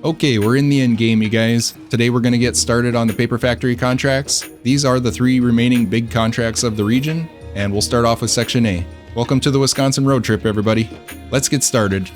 Okay, we're in the end game, you guys. Today we're going to get started on the paper factory contracts. These are the 3 remaining big contracts of the region, and we'll start off with Section A. Welcome to the Wisconsin road trip, everybody. Let's get started.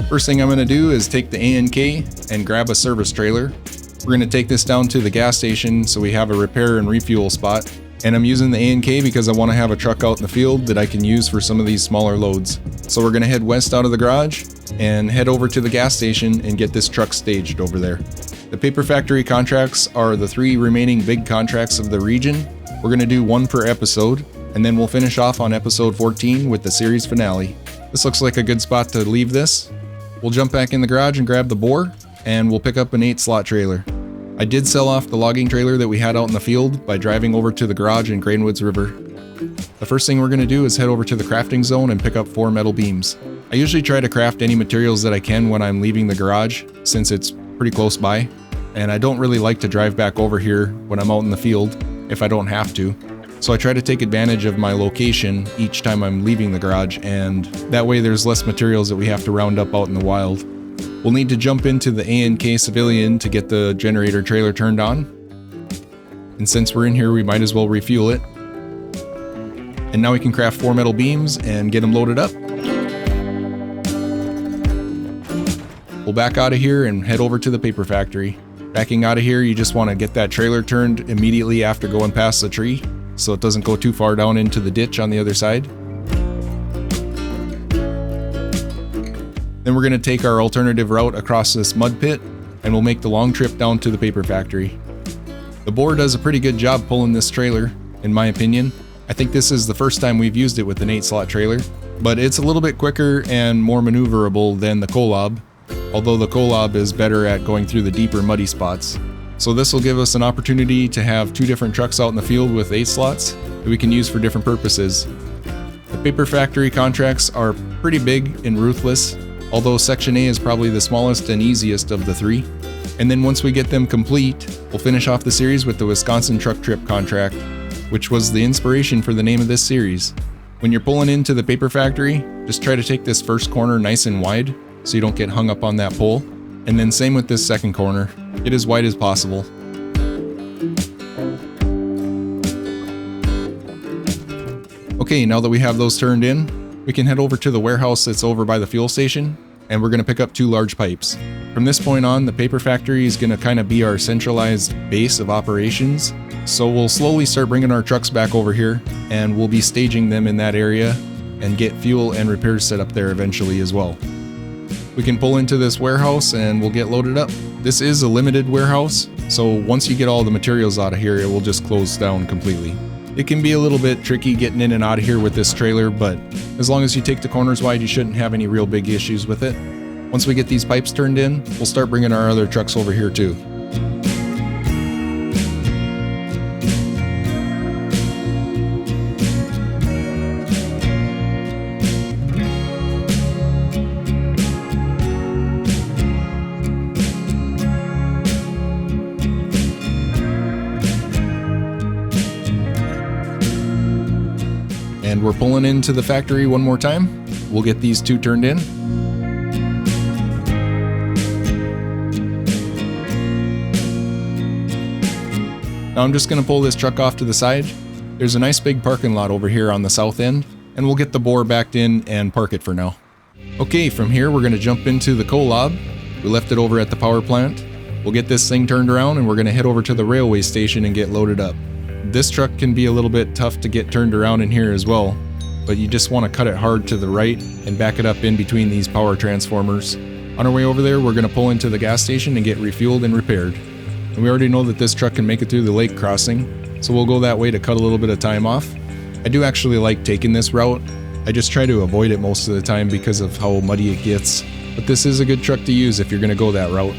First thing I'm going to do is take the A&K and grab a service trailer. We're going to take this down to the gas station so we have a repair and refuel spot. And I'm using the A&K because I want to have a truck out in the field that I can use for some of these smaller loads. So we're going to head west out of the garage and head over to the gas station and get this truck staged over there. The paper factory contracts are the 3 remaining big contracts of the region. We're going to do 1 per episode, and then we'll finish off on episode 14 with the series finale. This looks like a good spot to leave this. We'll jump back in the garage and grab the bore, and we'll pick up an 8-slot trailer. I did sell off the logging trailer that we had out in the field by driving over to the garage in Grainwoods River. The first thing we're going to do is head over to the crafting zone and pick up 4 metal beams. I usually try to craft any materials that I can when I'm leaving the garage, since it's pretty close by, and I don't really like to drive back over here when I'm out in the field if I don't have to. So I try to take advantage of my location each time I'm leaving the garage, and that way there's less materials that we have to round up out in the wild. We'll need to jump into the A&K Civilian to get the generator trailer turned on. And since we're in here, we might as well refuel it. And now we can craft 4 metal beams and get them loaded up. We'll back out of here and head over to the paper factory. Backing out of here, you just want to get that trailer turned immediately after going past the tree, so it doesn't go too far down into the ditch on the other side. Then we're going to take our alternative route across this mud pit, and we'll make the long trip down to the paper factory. The bore does a pretty good job pulling this trailer, in my opinion. I think this is the first time we've used it with an 8-slot trailer, but it's a little bit quicker and more maneuverable than the Kolob, although the Kolob is better at going through the deeper muddy spots. So this will give us an opportunity to have 2 different trucks out in the field with 8 slots that we can use for different purposes. The paper factory contracts are pretty big and ruthless, although Section A is probably the smallest and easiest of the 3. And then once we get them complete, we'll finish off the series with the Wisconsin truck trip contract, which was the inspiration for the name of this series. When you're pulling into the paper factory, just try to take this first corner nice and wide so you don't get hung up on that pole. And then same with this second corner, get as wide as possible. Okay, now that we have those turned in, we can head over to the warehouse that's over by the fuel station, and we're going to pick up 2 large pipes. From this point on, the paper factory is going to kind of be our centralized base of operations, so we'll slowly start bringing our trucks back over here, and we'll be staging them in that area and get fuel and repairs set up there eventually as well. We can pull into this warehouse and we'll get loaded up. This is a limited warehouse, so once you get all the materials out of here, it will just close down completely. It can be a little bit tricky getting in and out of here with this trailer, but as long as you take the corners wide, you shouldn't have any real big issues with it. Once we get these pipes turned in, we'll start bringing our other trucks over here too. And we're pulling into the factory one more time. We'll get these 2 turned in. Now I'm just going to pull this truck off to the side. There's a nice big parking lot over here on the south end, and we'll get the bore backed in and park it for now. Okay, from here we're going to jump into the Kolob. We left it over at the power plant. We'll get this thing turned around and we're going to head over to the railway station and get loaded up. This truck can be a little bit tough to get turned around in here as well, but you just want to cut it hard to the right and back it up in between these power transformers. On our way over there, we're going to pull into the gas station and get refueled and repaired. And we already know that this truck can make it through the lake crossing, so we'll go that way to cut a little bit of time off. I do actually like taking this route. I just try to avoid it most of the time because of how muddy it gets, but this is a good truck to use if you're going to go that route.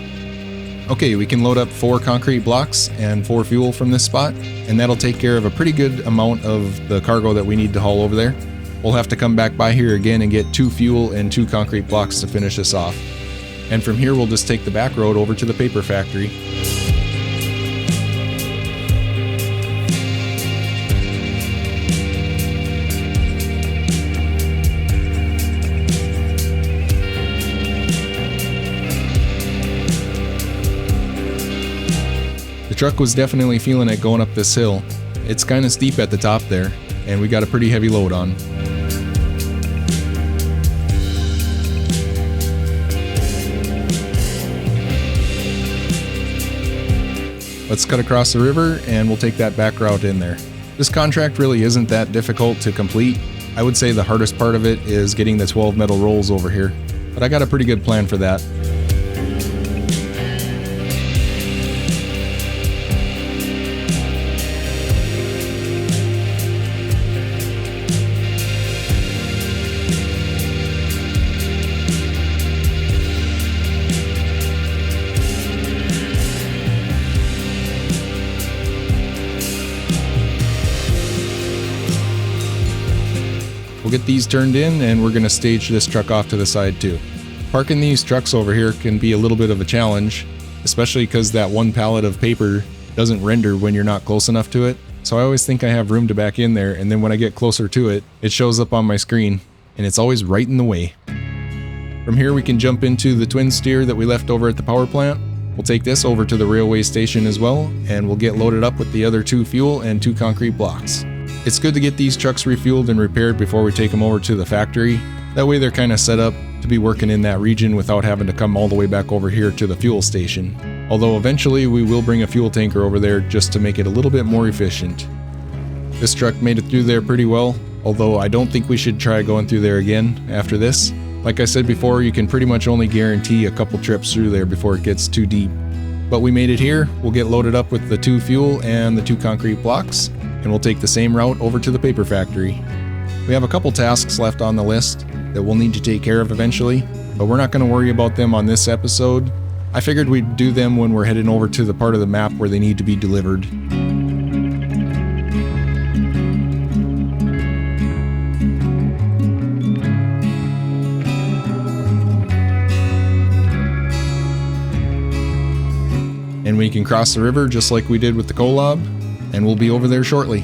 Okay, we can load up 4 concrete blocks and 4 fuel from this spot, and that'll take care of a pretty good amount of the cargo that we need to haul over there. We'll have to come back by here again and get 2 fuel and 2 concrete blocks to finish this off. And from here we'll just take the back road over to the paper factory. truck was definitely feeling it going up this hill. It's kind of steep at the top there, and we got a pretty heavy load on. Let's cut across the river and we'll take that back route in there. This contract really isn't that difficult to complete. I would say the hardest part of it is getting the 12 metal rolls over here, but I got a pretty good plan for that. We'll get these turned in and we're going to stage this truck off to the side too. Parking these trucks over here can be a little bit of a challenge, especially because that one pallet of paper doesn't render when you're not close enough to it. So I always think I have room to back in there, and then when I get closer to it, it shows up on my screen and it's always right in the way. From here we can jump into the twin steer that we left over at the power plant. We'll take this over to the railway station as well, and we'll get loaded up with the other 2 fuel and 2 concrete blocks. It's good to get these trucks refueled and repaired before we take them over to the factory. That way they're kind of set up to be working in that region without having to come all the way back over here to the fuel station. Although eventually we will bring a fuel tanker over there just to make it a little bit more efficient. This truck made it through there pretty well, although I don't think we should try going through there again after this. Like I said before, you can pretty much only guarantee a couple trips through there before it gets too deep. But we made it here. We'll get loaded up with the 2 fuel and the 2 concrete blocks, and we'll take the same route over to the paper factory. We have a couple tasks left on the list that we'll need to take care of eventually, but we're not going to worry about them on this episode. I figured we'd do them when we're heading over to the part of the map where they need to be delivered. And we can cross the river just like we did with the Kolob, and we'll be over there shortly.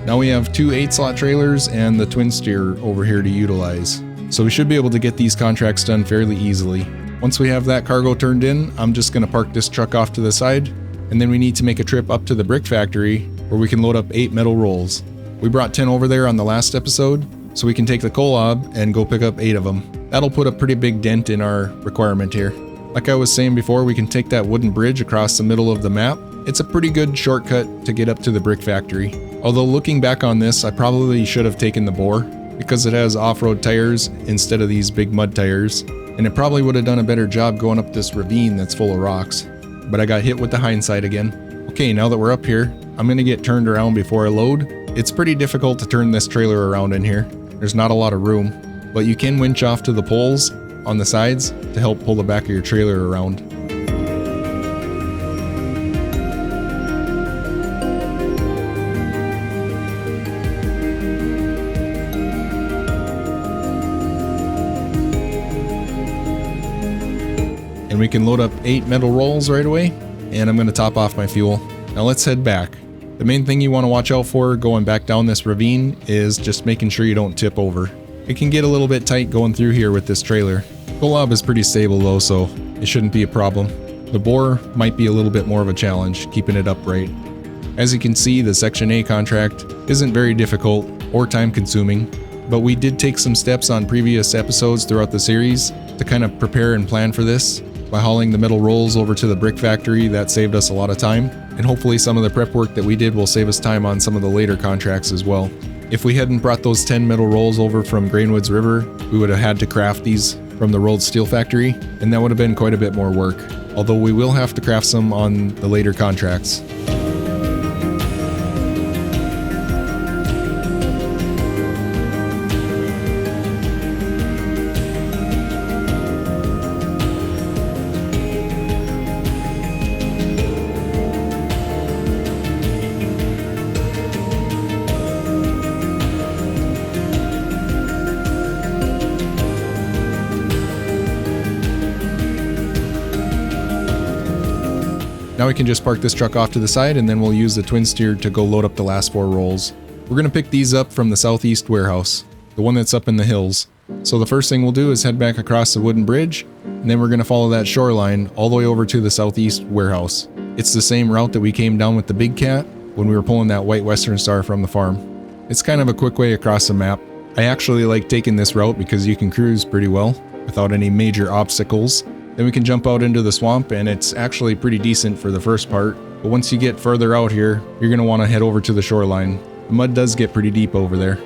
Now we have 2 8-slot trailers and the twin steer over here to utilize, so we should be able to get these contracts done fairly easily. Once we have that cargo turned in, I'm just going to park this truck off to the side, and then we need to make a trip up to the brick factory where we can load up 8 metal rolls. We brought 10 over there on the last episode, so we can take the Kolob and go pick up 8 of them. That'll put a pretty big dent in our requirement here. Like I was saying before, we can take that wooden bridge across the middle of the map. It's a pretty good shortcut to get up to the brick factory. Although looking back on this, I probably should have taken the Boar, because it has off-road tires instead of these big mud tires, and it probably would have done a better job going up this ravine that's full of rocks. But I got hit with the hindsight again. Okay, now that we're up here, I'm going to get turned around before I load. It's pretty difficult to turn this trailer around in here. There's not a lot of room, but you can winch off to the poles on the sides to help pull the back of your trailer around. And we can load up 8 metal rolls right away, and I'm going to top off my fuel. Now let's head back. The main thing you want to watch out for going back down this ravine is just making sure you don't tip over. It can get a little bit tight going through here with this trailer. Kolob is pretty stable though, so it shouldn't be a problem. The Boar might be a little bit more of a challenge, keeping it upright. As you can see, the Section A contract isn't very difficult or time consuming, but we did take some steps on previous episodes throughout the series to kind of prepare and plan for this. By hauling the metal rolls over to the brick factory, that saved us a lot of time, and hopefully some of the prep work that we did will save us time on some of the later contracts as well. If we hadn't brought those 10 metal rolls over from Grainwoods River, we would have had to craft these from the rolled steel factory, and that would have been quite a bit more work, although we will have to craft some on the later contracts. Now we can just park this truck off to the side and then we'll use the twin steer to go load up the last 4 rolls. We're going to pick these up from the southeast warehouse, the one that's up in the hills. So the first thing we'll do is head back across the wooden bridge, and then we're going to follow that shoreline all the way over to the southeast warehouse. It's the same route that we came down with the big cat when we were pulling that white Western Star from the farm. It's kind of a quick way across the map. I actually like taking this route because you can cruise pretty well without any major obstacles. Then we can jump out into the swamp, and it's actually pretty decent for the first part. But once you get further out here, you're going to want to head over to the shoreline. The mud does get pretty deep over there.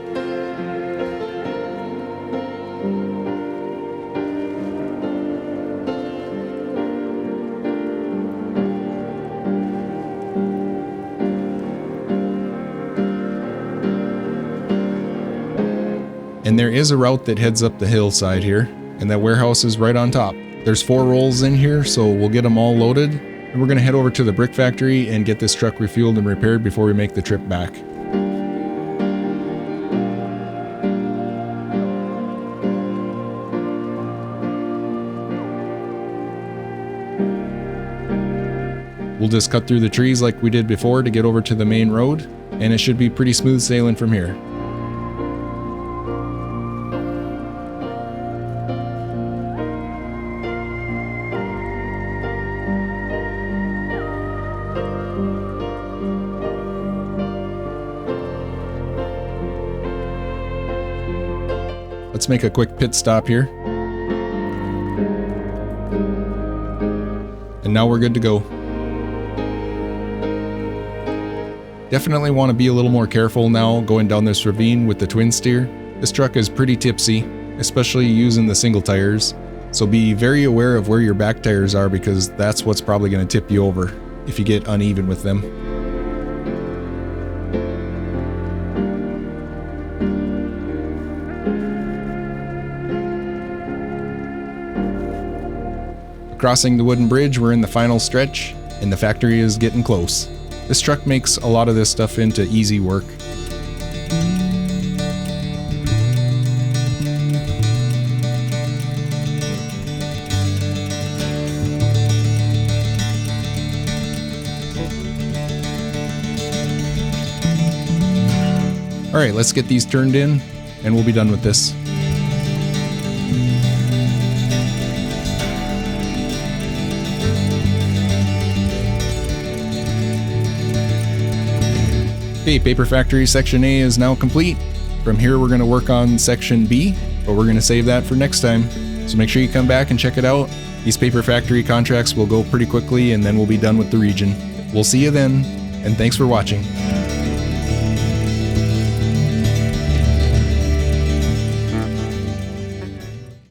And there is a route that heads up the hillside here, and that warehouse is right on top. There's 4 rolls in here, so we'll get them all loaded, and we're going to head over to the brick factory and get this truck refueled and repaired before we make the trip back. We'll just cut through the trees like we did before to get over to the main road, and it should be pretty smooth sailing from here. Let's make a quick pit stop here. And now we're good to go. Definitely want to be a little more careful now going down this ravine with the twin steer. This truck is pretty tipsy, especially using the single tires. So be very aware of where your back tires are, because that's what's probably going to tip you over if you get uneven with them. Crossing the wooden bridge, we're in the final stretch, and the factory is getting close. This truck makes a lot of this stuff into easy work. Alright, let's get these turned in, and we'll be done with this. Okay, Paper Factory Section A is now complete. From here we're going to work on Section B, but we're going to save that for next time. So make sure you come back and check it out. These Paper Factory contracts will go pretty quickly, and then we'll be done with the region. We'll see you then, and thanks for watching.